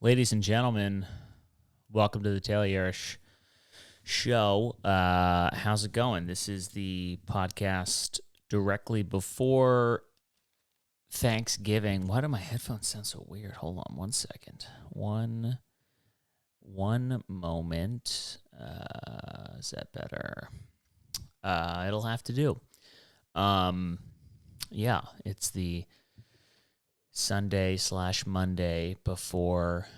Ladies and gentlemen, welcome to the Tayler Yarish show. How's it going? This is the podcast directly before Thanksgiving. Why do my headphones sound so weird? Hold on one second. One moment. Is that better? It'll have to do. Yeah, it's the Sunday/Monday before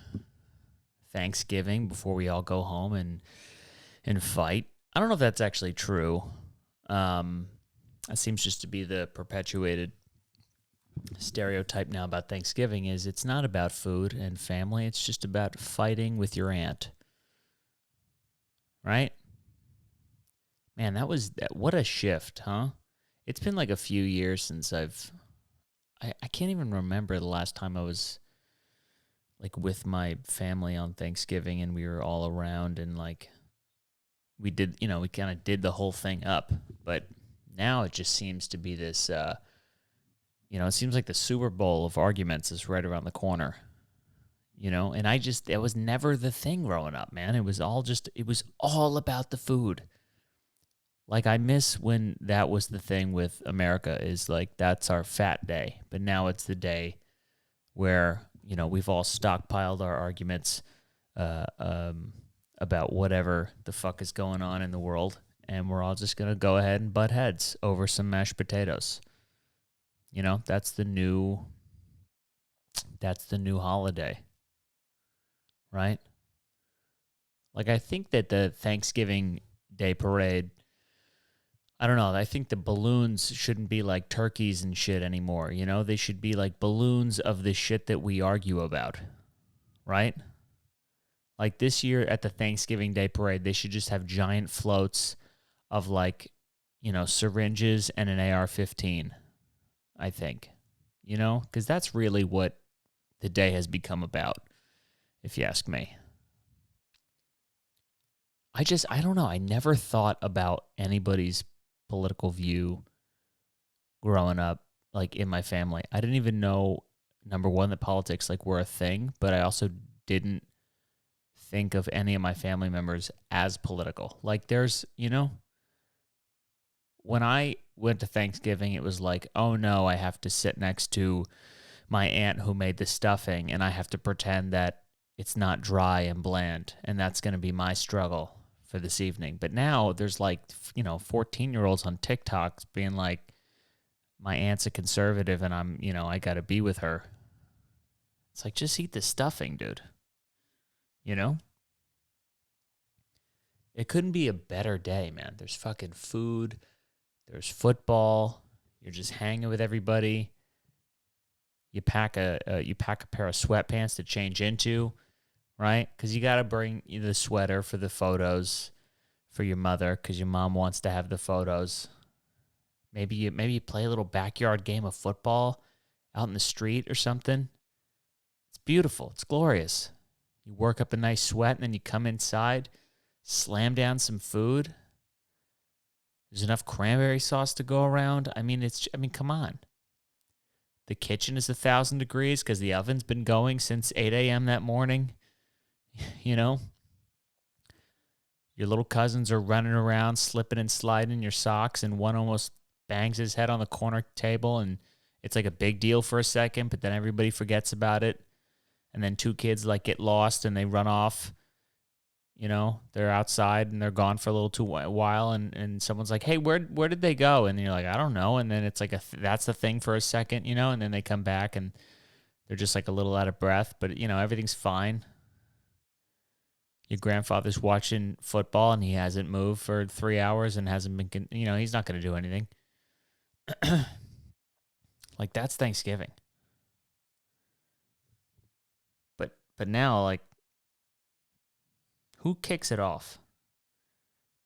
Thanksgiving, before we all go home and fight. I don't know if that's actually true. That seems just to be the perpetuated stereotype now about Thanksgiving is it's not about food and family. It's just about fighting with your aunt. Right? Man, what a shift, huh? It's been like a few years since I can't even remember the last time I was like with my family on Thanksgiving and we were all around and like we kind of did the whole thing up. But now it just seems to be this, it seems like the Super Bowl of arguments is right around the corner, and it was never the thing growing up, man. It was all about the food. Like I miss when that was the thing with America is like, that's our fat day. But now it's the day where, we've all stockpiled our arguments about whatever the fuck is going on in the world, and we're all just going to go ahead and butt heads over some mashed potatoes. That's the new holiday, right? Like, I think that the Thanksgiving Day parade, I don't know, I think the balloons shouldn't be like turkeys and shit anymore, They should be like balloons of the shit that we argue about, right? Like this year at the Thanksgiving Day parade, they should just have giant floats of like, syringes and an AR-15, I think, because that's really what the day has become about, if you ask me. I don't know. I never thought about anybody's political view growing up, like in my family. I didn't even know, number one, that politics like were a thing, but I also didn't think of any of my family members as political. Like there's, when I went to Thanksgiving, it was like, oh no, I have to sit next to my aunt who made the stuffing and I have to pretend that it's not dry and bland. And that's going to be my struggle for this evening. But now there's like, 14-year-olds on TikTok being like, my aunt's a conservative and I got to be with her. It's like, just eat the stuffing, dude. It couldn't be a better day, man. There's fucking food. There's football. You're just hanging with everybody. You pack a pair of sweatpants to change into, right? Because you got to bring the sweater for the photos for your mother because your mom wants to have the photos. Maybe you play a little backyard game of football out in the street or something. It's beautiful. It's glorious. You work up a nice sweat and then you come inside, slam down some food. There's enough cranberry sauce to go around. I mean, come on. The kitchen is 1,000 degrees because the oven's been going since 8 a.m. that morning. Your little cousins are running around, slipping and sliding in your socks, and one almost bangs his head on the corner table, and it's like a big deal for a second, but then everybody forgets about it. And then two kids like get lost and they run off. They're outside and they're gone for a little too while, and someone's like, hey, where did they go? And you're like, I don't know. And then it's like that's the thing for a second, and then they come back and they're just like a little out of breath, but everything's fine. Your grandfather's watching football and he hasn't moved for 3 hours and hasn't been, he's not going to do anything. Like that's Thanksgiving. But now, like, who kicks it off?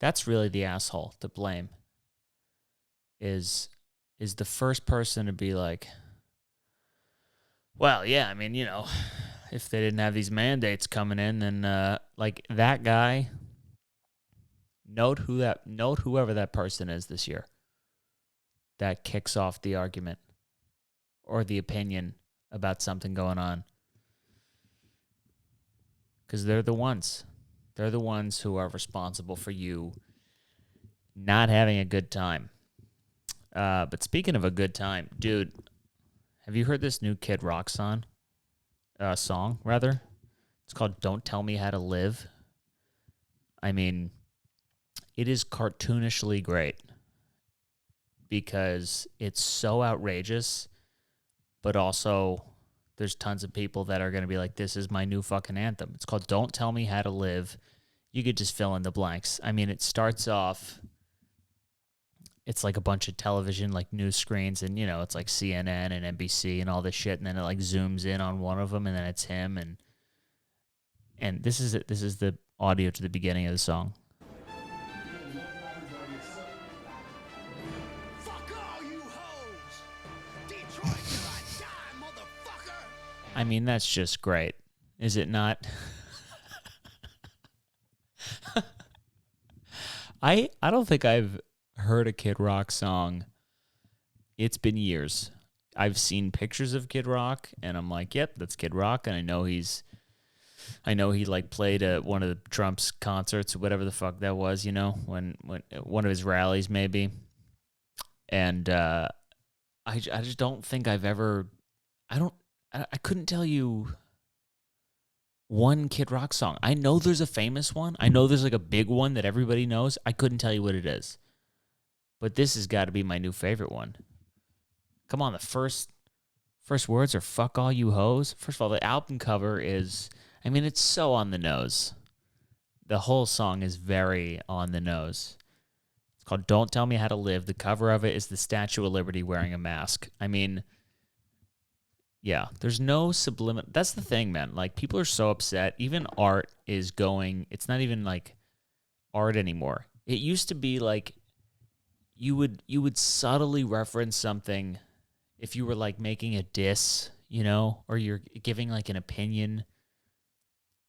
That's really the asshole to blame. Is the first person to be like, well, yeah, I mean, if they didn't have these mandates coming in, then like that guy, note whoever that person is this year that kicks off the argument or the opinion about something going on. because they're the ones. They're the ones who are responsible for you not having a good time. But speaking of a good time, dude, have you heard this new Kid Rock song? It's called "Don't Tell Me How to Live." I mean, it is cartoonishly great because it's so outrageous, but also there's tons of people that are going to be like, this is my new fucking anthem. It's called "Don't Tell Me How to Live." You could just fill in the blanks. I mean, it starts off, it's like a bunch of television, like news screens, and, you know, it's like CNN and NBC and all this shit, and then it like zooms in on one of them, and then it's him, and this is it. This is the audio to the beginning of the song. Fuck all you hoes. Detroit till I die, motherfucker. I mean, that's just great, is it not? I don't think I've heard a Kid Rock song. It's been years. I've seen pictures of Kid Rock, and I'm like, yep, that's Kid Rock, and I know he like played at one of the Trump's concerts, whatever the fuck that was, you know, when one of his rallies maybe. And I just don't think I've ever, I couldn't tell you one Kid Rock song. I know there's a famous one. I know there's like a big one that everybody knows. I couldn't tell you what it is. But this has got to be my new favorite one. Come on, the first words are "fuck all you hoes." First of all, the album cover is, I mean, it's so on the nose. The whole song is very on the nose. It's called "Don't Tell Me How to Live." The cover of it is the Statue of Liberty wearing a mask. I mean, yeah, there's no subliminal. That's the thing, man. Like, people are so upset. Even art is going, it's not even like art anymore. It used to be like you would subtly reference something if you were like making a diss, you know, or you're giving like an opinion.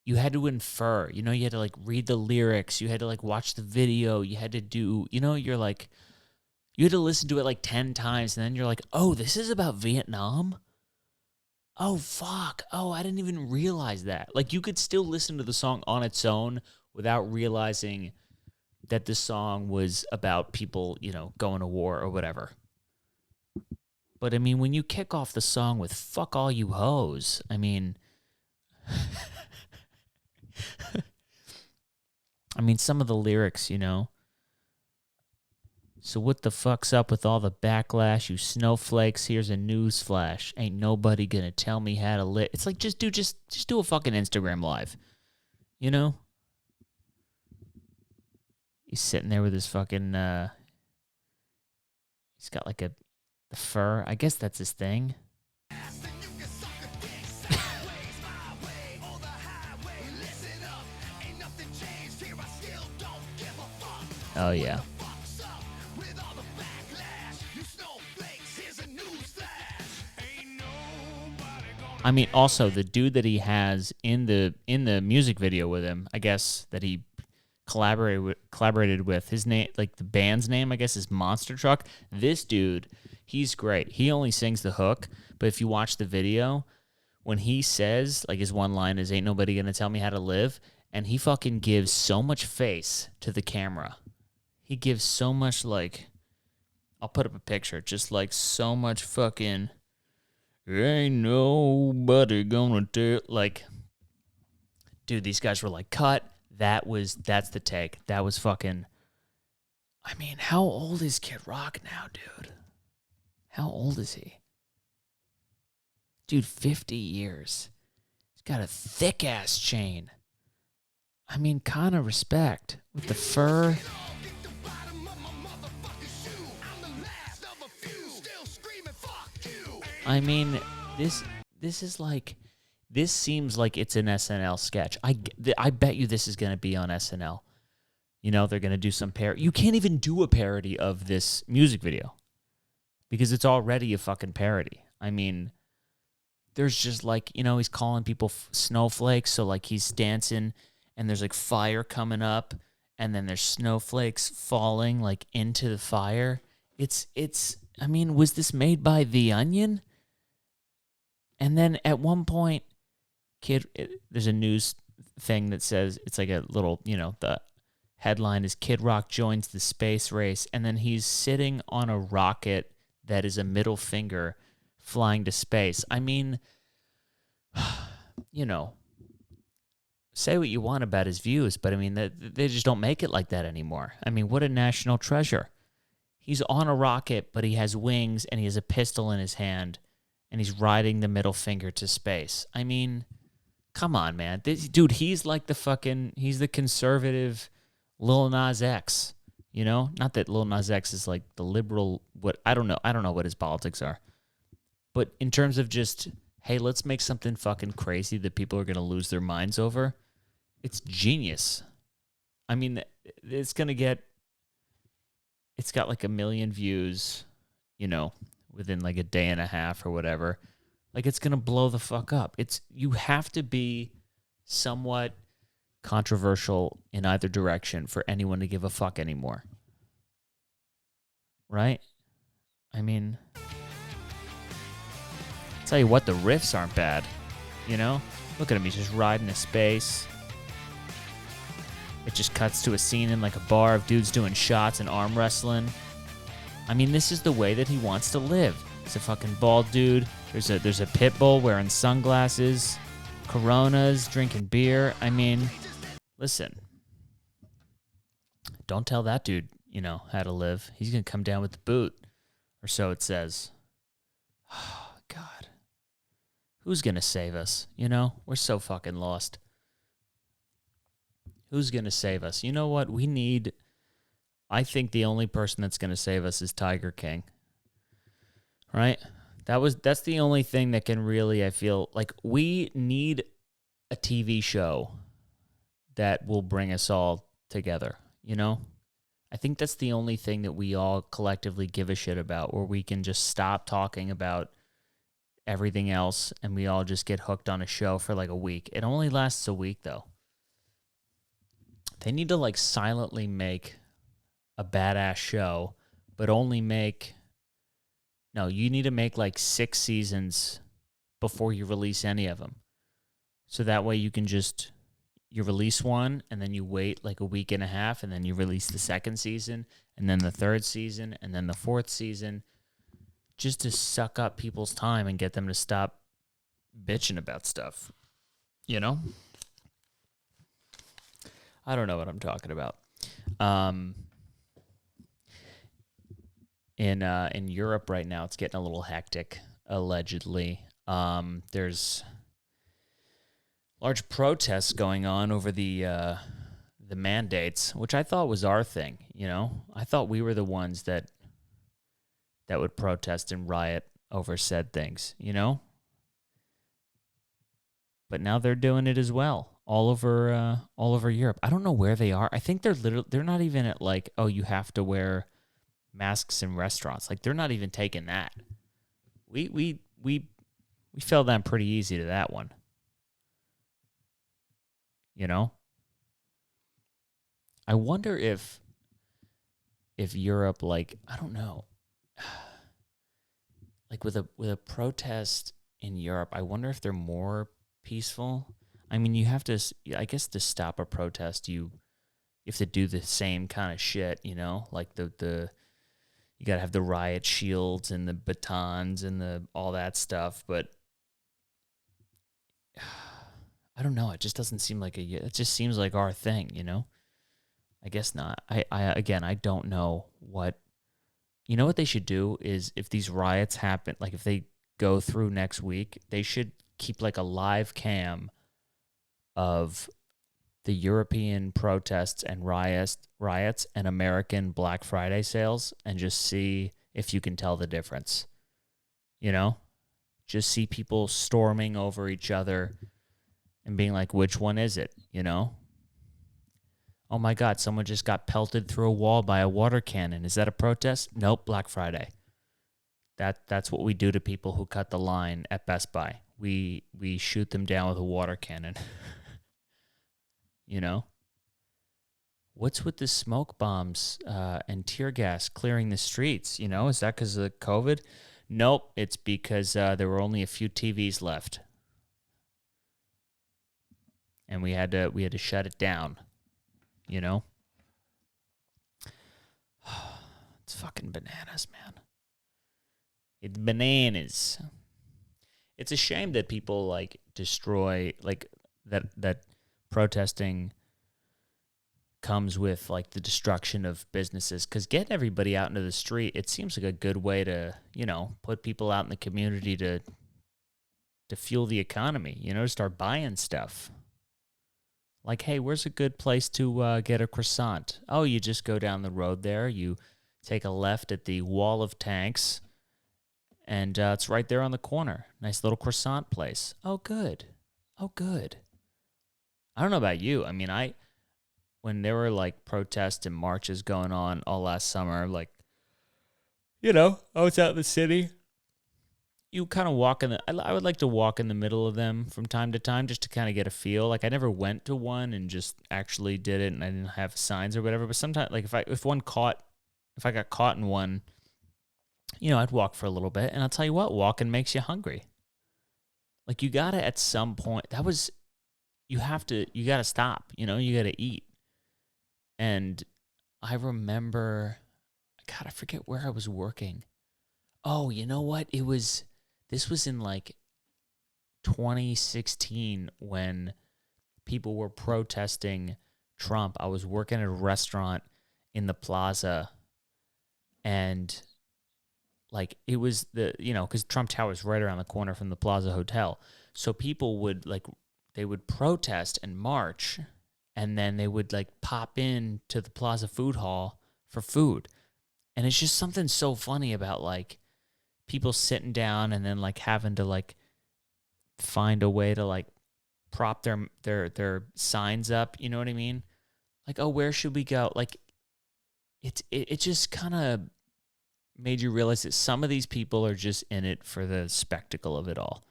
You had to infer, you know, you had to like read the lyrics, you had to like watch the video, you had to do, you know, you're like, you had to listen to it like 10 times, and then you're like, oh, this is about Vietnam? Oh, fuck. Oh, I didn't even realize that. Like, you could still listen to the song on its own without realizing that the song was about people, you know, going to war or whatever. But, I mean, when you kick off the song with "fuck all you hoes," I mean, some of the lyrics, you know. So what the fuck's up with all the backlash, you snowflakes? Here's a news flash. Ain't nobody gonna tell me how to live. It's like, just do a fucking Instagram live, you know? He's sitting there with his fucking, he's got like the fur. I guess that's his thing. Oh, yeah. I mean, also the dude that he has in the music video with him, I guess, that he collaborated with, his name, like the band's name, I guess, is Monster Truck. This dude, he's great. He only sings the hook, but if you watch the video, when he says, like, his one line is "ain't nobody gonna tell me how to live," and he fucking gives so much face to the camera. He gives so much, like, I'll put up a picture, just like so much fucking, ain't nobody gonna tell, like, dude, these guys were like, cut. That's the take. That was fucking, I mean, how old is Kid Rock now, dude? How old is he? Dude, 50 years. He's got a thick-ass chain. I mean, kind of respect. With the fur. I mean, this is like, this seems like it's an SNL sketch. I bet you this is going to be on SNL. You know, they're going to do some parody. You can't even do a parody of this music video because it's already a fucking parody. I mean, there's just like, you know, he's calling people snowflakes. So like he's dancing and there's like fire coming up and then there's snowflakes falling like into the fire. It's, I mean, was this made by The Onion? And then at one point, there's a news thing that says, it's like a little, the headline is Kid Rock joins the space race, and then he's sitting on a rocket that is a middle finger flying to space. I mean, say what you want about his views, but I mean, they just don't make it like that anymore. I mean, what a national treasure. He's on a rocket, but he has wings and he has a pistol in his hand and he's riding the middle finger to space. I mean, come on, man. Dude, he's like he's the conservative Lil Nas X, Not that Lil Nas X is like the liberal, I don't know what his politics are. But in terms of just, hey, let's make something fucking crazy that people are going to lose their minds over, it's genius. I mean, it's got like 1 million views, within like a day and a half or whatever. Like, it's going to blow the fuck up. You have to be somewhat controversial in either direction for anyone to give a fuck anymore. Right? I mean, tell you what, the riffs aren't bad. Look at him, he's just riding to space. It just cuts to a scene in like a bar of dudes doing shots and arm wrestling. I mean, this is the way that he wants to live. He's a fucking bald dude. There's a pit bull wearing sunglasses, Coronas, drinking beer. I mean, listen. Don't tell that dude, how to live. He's going to come down with the boot. Or so it says. Oh, God. Who's going to save us? We're so fucking lost. Who's going to save us? You know what? I think the only person that's going to save us is Tiger King. Right? That's the only thing that can really, I feel like we need a TV show that will bring us all together, I think that's the only thing that we all collectively give a shit about, where we can just stop talking about everything else and we all just get hooked on a show for like a week. It only lasts a week though. They need to like silently make a badass show, but only you need to make like 6 seasons before you release any of them. So that way you can you release one and then you wait like a week and a half and then you release the second season and then the third season and then the fourth season, just to suck up people's time and get them to stop bitching about stuff. I don't know what I'm talking about. In Europe right now, it's getting a little hectic, allegedly. There's large protests going on over the mandates, which I thought was our thing, I thought we were the ones that would protest and riot over said things, But now they're doing it as well, all over Europe. I don't know where they are. I think they're not even at like, oh, you have to wear masks in restaurants. Like, they're not even taking that. We fell down pretty easy to that one. I wonder if Europe, like, I don't know, like with a protest in Europe, I wonder if they're more peaceful. I mean, I guess to stop a protest, you have to do the same kind of shit, like the you got to have the riot shields and the batons and all that stuff, but I don't know. It just doesn't seem like it just seems like our thing, I guess not. I don't know what, what they should do is, if these riots happen, like if they go through next week, they should keep like a live cam of the European protests and riots and American Black Friday sales, and just see if you can tell the difference. Just see people storming over each other and being like, which one is it? Oh my God, someone just got pelted through a wall by a water cannon. Is that a protest? Nope, Black Friday. That's what we do to people who cut the line at Best Buy. We shoot them down with a water cannon. What's with the smoke bombs and tear gas clearing the streets? Is that because of COVID? Nope, it's because there were only a few TVs left. and we had to shut it down. You know, it's fucking bananas, man. It's bananas. It's a shame that people like destroy like that protesting comes with like the destruction of businesses, because getting everybody out into the street, it seems like a good way to, put people out in the community to fuel the economy, to start buying stuff. Like, hey, where's a good place to get a croissant? Oh, you just go down the road there. You take a left at the Wall of Tanks, and it's right there on the corner. Nice little croissant place. Oh, good. Oh, good. I don't know about you. I mean, when there were like protests and marches going on all last summer, like, I was out in the city. You kind of walk I would like to walk in the middle of them from time to time just to kind of get a feel. Like, I never went to one and just actually did it, and I didn't have signs or whatever. But sometimes, like, if I got caught in one, I'd walk for a little bit. And I'll tell you what, walking makes you hungry. Like, you got to, at some point, you got to stop, you got to eat. And I remember, God, I forget where I was working. Oh, you know what? This was in like 2016 when people were protesting Trump. I was working at a restaurant in the plaza, and like it was because Trump Tower is right around the corner from the Plaza Hotel. So people would they would protest and march, and then they would like pop in to the Plaza Food Hall for food. And it's just something so funny about like people sitting down and then like having to like find a way to like prop their signs up. You know what I mean? Like, oh, where should we go? Like, it just kind of made you realize that some of these people are just in it for the spectacle of it all.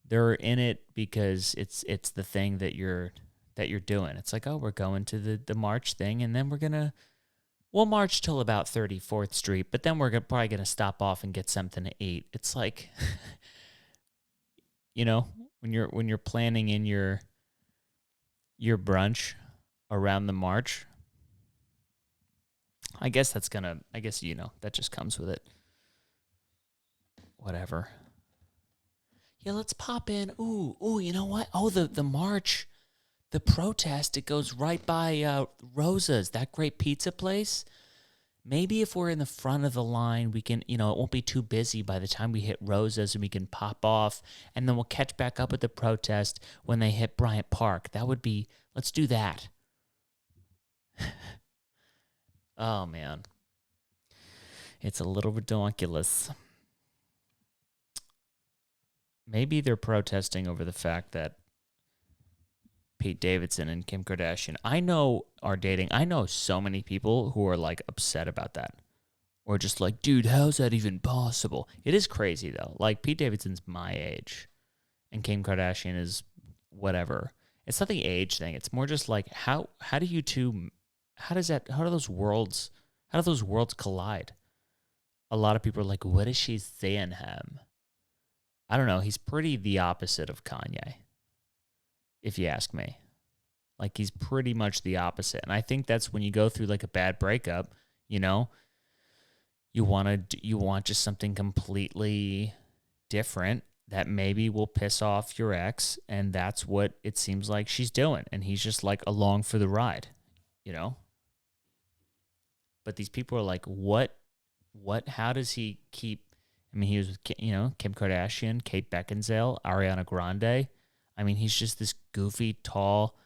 They're in it because it's the thing that you're doing. It's like, oh, we're going to the march thing, and then we'll march till about 34th Street, but then we're probably going to stop off and get something to eat. It's like, when you're planning in your brunch around the march, I guess that just comes with it. Whatever. Yeah, let's pop in. Ooh, you know what? Oh, the march, the protest, it goes right by Rosa's, that great pizza place. Maybe if we're in the front of the line, we can, it won't be too busy by the time we hit Rosa's, and we can pop off, and then we'll catch back up at the protest when they hit Bryant Park. Let's do that. Oh, man. It's a little ridiculous. Maybe they're protesting over the fact that Pete Davidson and Kim Kardashian, are dating. I know so many people who are like upset about that. Or just like, dude, how's that even possible? It is crazy though. Like, Pete Davidson's my age and Kim Kardashian is whatever. It's not the age thing. It's more just like how do you two, how do those worlds collide? A lot of people are like, what is she saying him? I don't know. He's pretty the opposite of Kanye, if you ask me. Like, he's pretty much the opposite. And I think that's when you go through like a bad breakup, you want just something completely different that maybe will piss off your ex, and that's what it seems like she's doing. And he's just like along for the ride, But these people are like, what, how does he keep, he was with, Kim Kardashian, Kate Beckinsale, Ariana Grande. He's just this goofy, tall,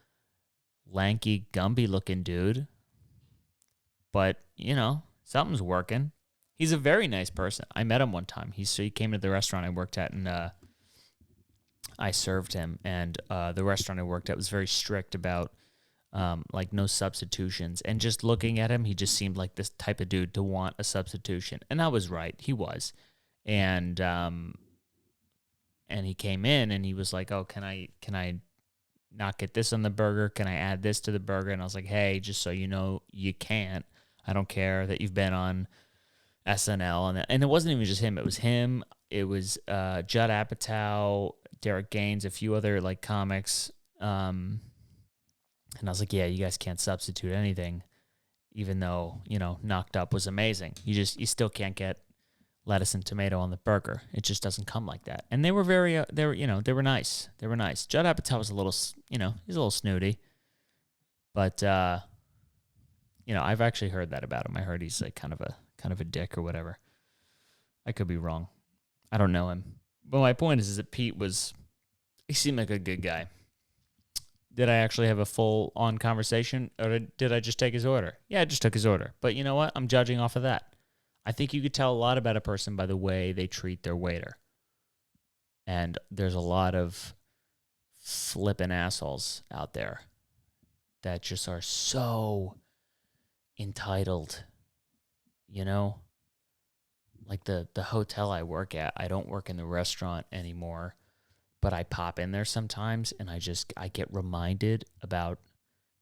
lanky, Gumby-looking dude. But, something's working. He's a very nice person. I met him one time. He came to the restaurant I worked at, and I served him. And the restaurant I worked at was very strict about, no substitutions. And just looking at him, he just seemed like this type of dude to want a substitution. And I was right. He was. And he came in and he was like, oh, can I not get this on the burger? Can I add this to the burger? And I was like, hey, just so you know, you can't. I don't care that you've been on SNL. And it wasn't even just him. It was him. It was Judd Apatow, Derek Gaines, a few other like comics. And I was like, yeah, you guys can't substitute anything, even though, knocked up was amazing. You still can't get lettuce and tomato on the burger. It just doesn't come like that. And they were they were nice. They were nice. Judd Apatow was a little, he's a little snooty, but, I've actually heard that about him. I heard he's like kind of a dick or whatever. I could be wrong. I don't know him. But my point is that he seemed like a good guy. Did I actually have a full-on conversation, or did I just take his order? Yeah, I just took his order. But you know what? I'm judging off of that. I think you could tell a lot about a person by the way they treat their waiter. And there's a lot of flippin' assholes out there that just are so entitled, Like the hotel I work at, I don't work in the restaurant anymore, but I pop in there sometimes and I get reminded about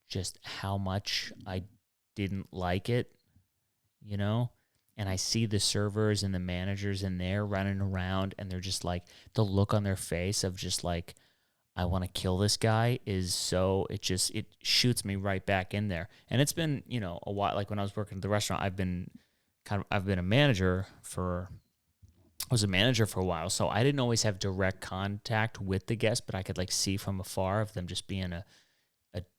just how much I didn't like it, And I see the servers and the managers in there running around, and they're just like, the look on their face of just like, I want to kill this guy is so, it shoots me right back in there. And it's been, a while. Like when I was working at the restaurant, I've been a manager I was a manager for a while, so I didn't always have direct contact with the guests, but I could like see from afar of them just being a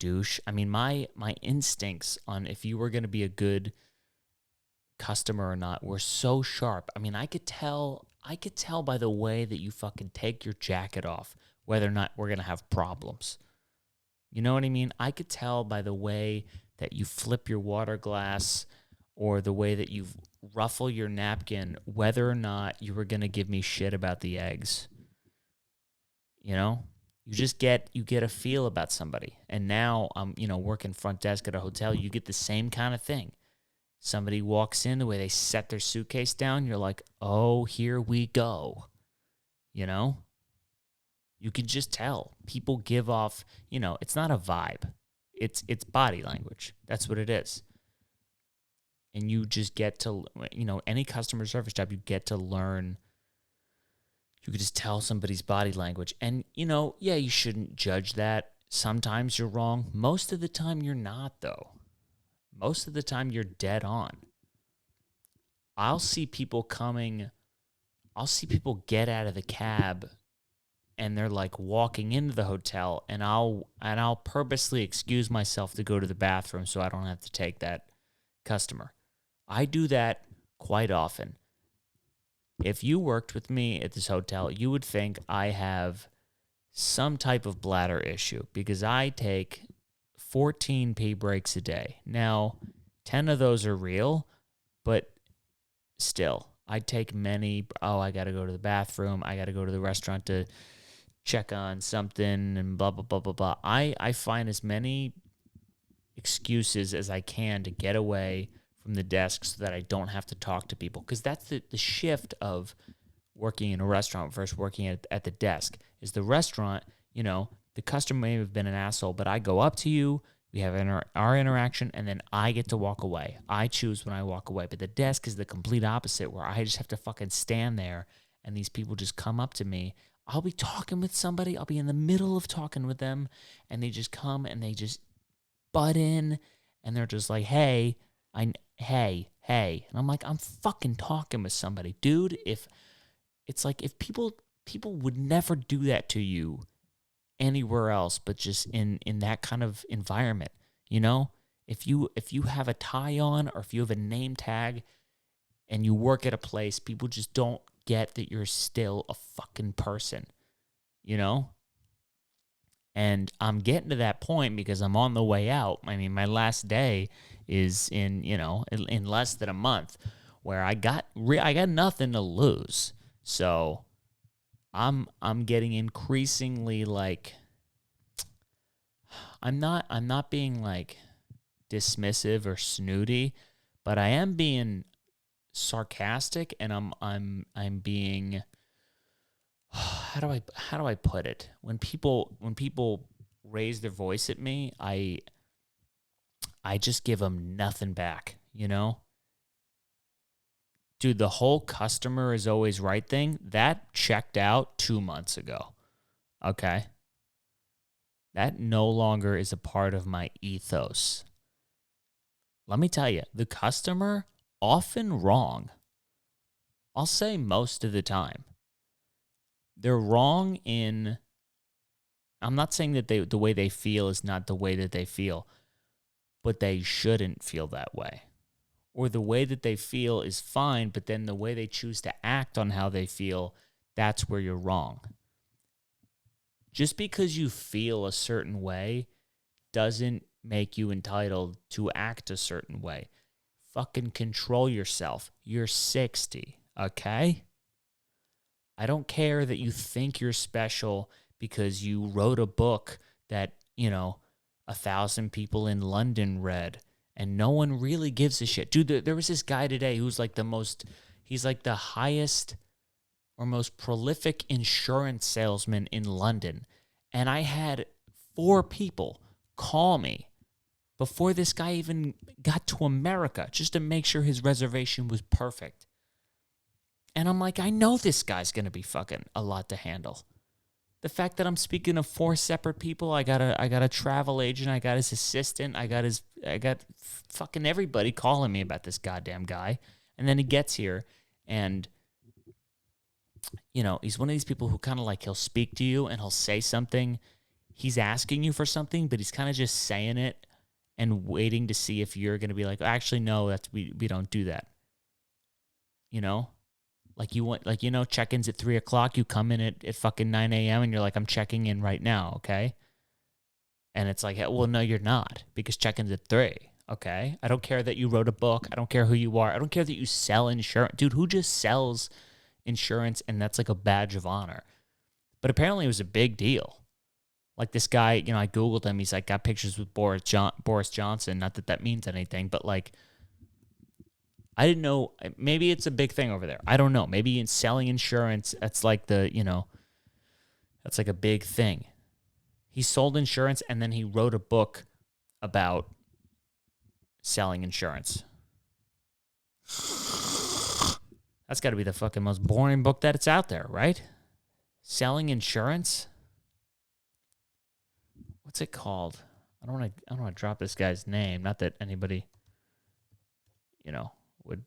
douche. I mean, my instincts on if you were going to be a good customer or not were so sharp. I mean, I could tell by the way that you fucking take your jacket off whether or not we're going to have problems. You know what I mean? I could tell by the way that you flip your water glass or the way that you ruffle your napkin whether or not you were going to give me shit about the eggs. You get a feel about somebody. And now I'm, working front desk at a hotel, you get the same kind of thing. Somebody walks in, the way they set their suitcase down, you're like, oh, here we go. You can just tell. People give off, it's not a vibe. It's body language. That's what it is. And you just get to, any customer service job, you get to learn. You could just tell somebody's body language. And, yeah, you shouldn't judge that. Sometimes you're wrong. Most of the time you're not, though. Most of the time you're dead on. I'll see people get out of the cab and they're like walking into the hotel, and I'll purposely excuse myself to go to the bathroom so I don't have to take that customer. I do that quite often. If you worked with me at this hotel, you would think I have some type of bladder issue because I take 14 pee breaks a day. Now, 10 of those are real, but still, I take many. Oh, I got to go to the bathroom. I got to go to the restaurant to check on something and blah, blah, blah, blah, blah. I find as many excuses as I can to get away from the desk so that I don't have to talk to people. Because that's the shift of working in a restaurant versus working at the desk. Is the restaurant, the customer may have been an asshole, but I go up to you, we have our interaction, and then I get to walk away. I choose when I walk away. But the desk is the complete opposite, where I just have to fucking stand there, and these people just come up to me. I'll be talking with somebody. I'll be in the middle of talking with them, and they just come and they just butt in, and they're just like, hey. And I'm like, I'm fucking talking with somebody. Dude, if people would never do that to you anywhere else but just in that kind of environment, If you have a tie on or if you have a name tag and you work at a place, people just don't get that you're still a fucking person, And I'm getting to that point because I'm on the way out. I mean, my last day is in less than a month, where I got nothing to lose. So I'm getting increasingly like, I'm not being like dismissive or snooty, but I am being sarcastic, and I'm being, how do I put it? When people raise their voice at me, I just give them nothing back, Dude, the whole customer is always right thing, that checked out 2 months ago. Okay? That no longer is a part of my ethos. Let me tell you, the customer, often wrong. I'll say most of the time. They're wrong in, I'm not saying that the way they feel is not the way that they feel, but they shouldn't feel that way. Or the way that they feel is fine, but then the way they choose to act on how they feel, that's where you're wrong. Just because you feel a certain way doesn't make you entitled to act a certain way. Fucking control yourself. You're 60, okay? I don't care that you think you're special because you wrote a book that, 1,000 people in London read and no one really gives a shit. Dude, there was this guy today who's like he's like the highest or most prolific insurance salesman in London. And I had 4 people call me before this guy even got to America just to make sure his reservation was perfect. And I'm like, I know this guy's going to be fucking a lot to handle. The fact that I'm speaking to 4 separate people, I got a travel agent, I got his assistant, I got fucking everybody calling me about this goddamn guy. And then he gets here and he's one of these people who kind of like, he'll speak to you and he'll say something. He's asking you for something, but he's kind of just saying it and waiting to see if you're going to be like, actually, no, we don't do that. Like you want, check-ins at 3:00. You come in at fucking 9 a.m. and you're like, I'm checking in right now. Okay. And it's like, well, no, you're not, because check-in's at 3. Okay. I don't care that you wrote a book. I don't care who you are. I don't care that you sell insurance. Dude, who just sells insurance and that's like a badge of honor? But apparently it was a big deal. Like this guy, I Googled him. He's like got pictures with Boris Johnson. Not that means anything, but like, I didn't know. Maybe it's a big thing over there. I don't know. Maybe in selling insurance, that's like that's like a big thing. He sold insurance and then he wrote a book about selling insurance. That's got to be the fucking most boring book that it's out there, right? Selling insurance? What's it called? I don't want to drop this guy's name. Not that anybody, would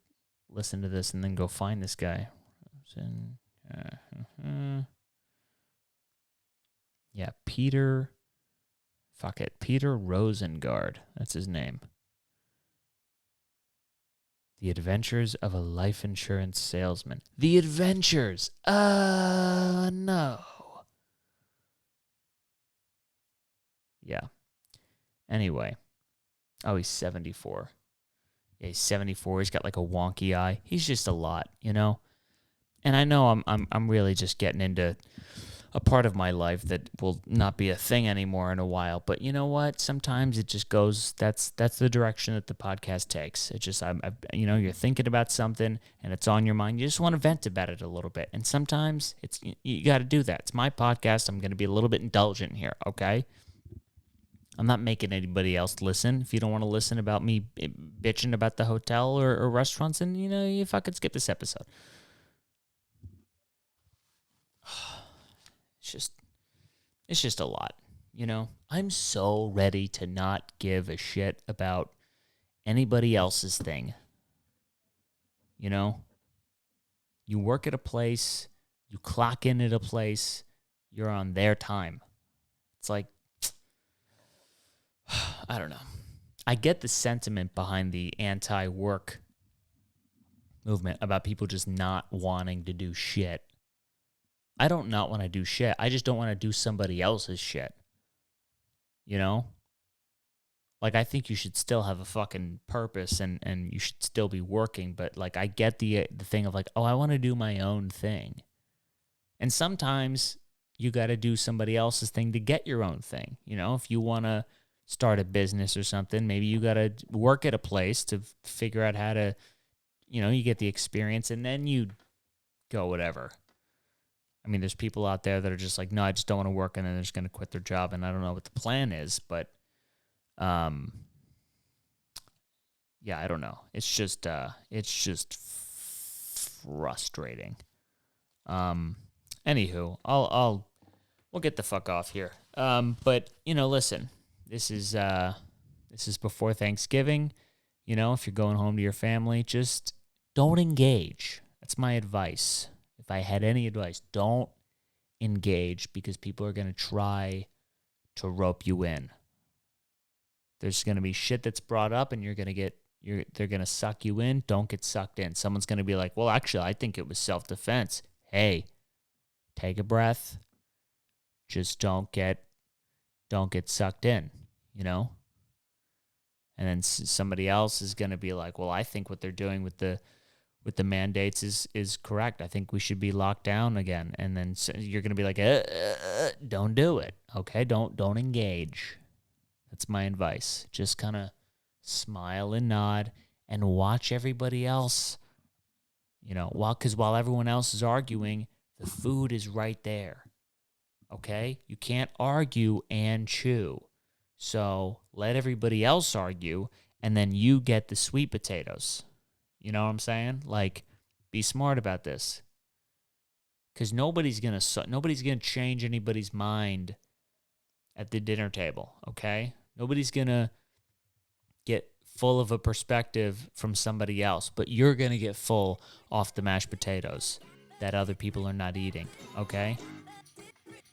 listen to this and then go find this guy. Yeah, Peter. Fuck it. Peter Rosengard. That's his name. The Adventures of a Life Insurance Salesman. The Adventures. No. Yeah. Anyway. Oh, he's 74. Yeah, he's 74. He's got like a wonky eye. He's just a lot, And I know I'm really just getting into a part of my life that will not be a thing anymore in a while. But you know what? Sometimes it just goes. That's the direction that the podcast takes. It just you're thinking about something and it's on your mind. You just want to vent about it a little bit. And sometimes you got to do that. It's my podcast. I'm going to be a little bit indulgent here. Okay. I'm not making anybody else listen. If you don't want to listen about me bitching about the hotel or restaurants, then, you fucking skip this episode. It's just a lot, I'm so ready to not give a shit about anybody else's thing. You work at a place, you clock in at a place, you're on their time. It's like, I don't know. I get the sentiment behind the anti-work movement about people just not wanting to do shit. I don't not want to do shit. I just don't want to do somebody else's shit. Like, I think you should still have a fucking purpose and you should still be working. But, like, I get the thing of, like, oh, I want to do my own thing. And sometimes you got to do somebody else's thing to get your own thing. If you want to start a business or something, maybe you got to work at a place to figure out how to, you get the experience and then you go whatever. I mean, there's people out there that are just like, no, I just don't want to work, and then they're just going to quit their job, and I don't know what the plan is, but, yeah, I don't know. It's just frustrating. Anywho, I'll we'll get the fuck off here. But listen, this is before Thanksgiving. If you're going home to your family, just don't engage. That's my advice. If I had any advice, don't engage, because people are going to try to rope you in. There's going to be shit that's brought up, and they're going to suck you in. Don't get sucked in. Someone's going to be like, well, actually, I think it was self-defense. Hey, take a breath. Just don't get sucked in, And then somebody else is going to be like, well, I think what they're doing with the mandates is correct. I think we should be locked down again. And then you're going to be like, don't do it. Okay, don't engage. That's my advice. Just kind of smile and nod and watch everybody else, while everyone else is arguing, the food is right there. Okay? You can't argue and chew. So let everybody else argue, and then you get the sweet potatoes. You know what I'm saying? Like, be smart about this. Because nobody's gonna change anybody's mind at the dinner table, okay? Nobody's going to get full of a perspective from somebody else, but you're going to get full off the mashed potatoes that other people are not eating, okay?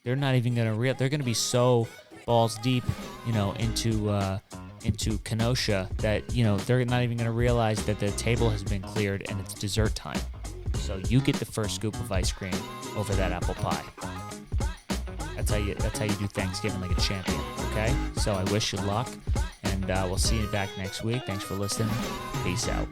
They're not even going to they're going to be so balls deep, into Kenosha that, they're not even going to realize that the table has been cleared and it's dessert time. So you get the first scoop of ice cream over that apple pie. That's how you do Thanksgiving like a champion, okay? So I wish you luck, and we'll see you back next week. Thanks for listening. Peace out.